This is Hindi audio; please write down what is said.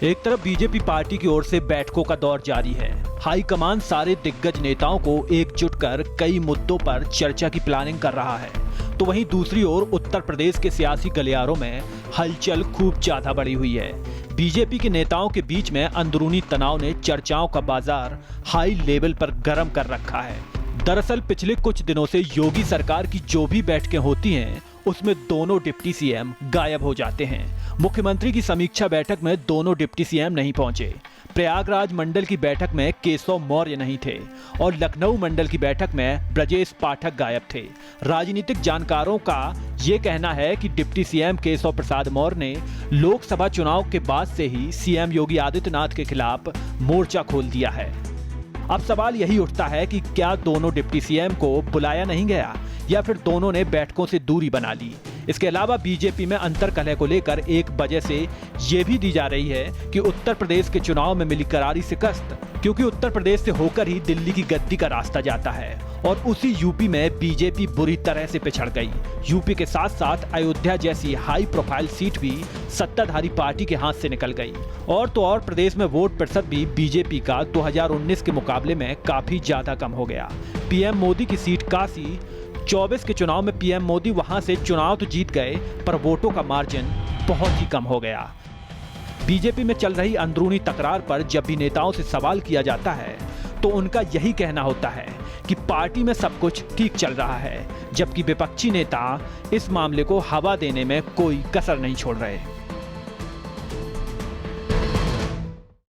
एक तरफ बीजेपी पार्टी की ओर से बैठकों का दौर जारी है। हाईकमान सारे दिग्गज नेताओं को एकजुट कर कई मुद्दों पर चर्चा की प्लानिंग कर रहा है, तो वहीं दूसरी ओर उत्तर प्रदेश के सियासी गलियारों में हलचल खूब ज्यादा बढ़ी हुई है। बीजेपी के नेताओं के बीच में अंदरूनी तनाव ने चर्चाओं का बाजार हाई लेवल पर गर्म कर रखा है। दरअसल पिछले कुछ दिनों से योगी सरकार की जो भी बैठकें होती हैं, उसमें दोनों डिप्टी सीएम गायब हो जाते हैं। मुख्यमंत्री की समीक्षा बैठक में दोनों डिप्टी सीएम नहीं पहुंचे। प्रयागराज मंडल की बैठक में केशव मौर्य नहीं थे और लखनऊ मंडल की बैठक में ब्रजेश पाठक गायब थे। राजनीतिक जानकारों का ये कहना है कि डिप्टी सीएम केशव प्रसाद मौर्य ने लोकसभा चुनाव के बाद से ही सीएम योगी आदित्यनाथ के खिलाफ मोर्चा खोल दिया है। अब सवाल यही उठता है कि क्या दोनों डिप्टी सीएम को बुलाया नहीं गया या फिर दोनों ने बैठकों से दूरी बना ली। इसके अलावा बीजेपी में अंतर्कलह को लेकर एक वजह से ये भी दी जा रही है कि उत्तर प्रदेश के चुनाव में मिली करारी शिकस्त, क्योंकि उत्तर प्रदेश से होकर ही दिल्ली की गद्दी का रास्ता जाता है और उसी यूपी में बीजेपी बुरी तरह से पिछड़ गई। यूपी के साथ साथ अयोध्या जैसी हाई प्रोफाइल सीट भी सत्ताधारी पार्टी के हाथ से निकल गई। और तो और प्रदेश में वोट प्रतिशत भी बीजेपी का 2019 के मुकाबले में काफी ज्यादा कम हो गया। पीएम मोदी की सीट काशी 24 के चुनाव में पीएम मोदी वहां से चुनाव तो जीत गए, पर वोटों का मार्जिन बहुत ही कम हो गया। बीजेपी में चल रही अंदरूनी तकरार पर जब भी नेताओं से सवाल किया जाता है तो उनका यही कहना होता है कि पार्टी में सब कुछ ठीक चल रहा है, जबकि विपक्षी नेता इस मामले को हवा देने में कोई कसर नहीं छोड़ रहे।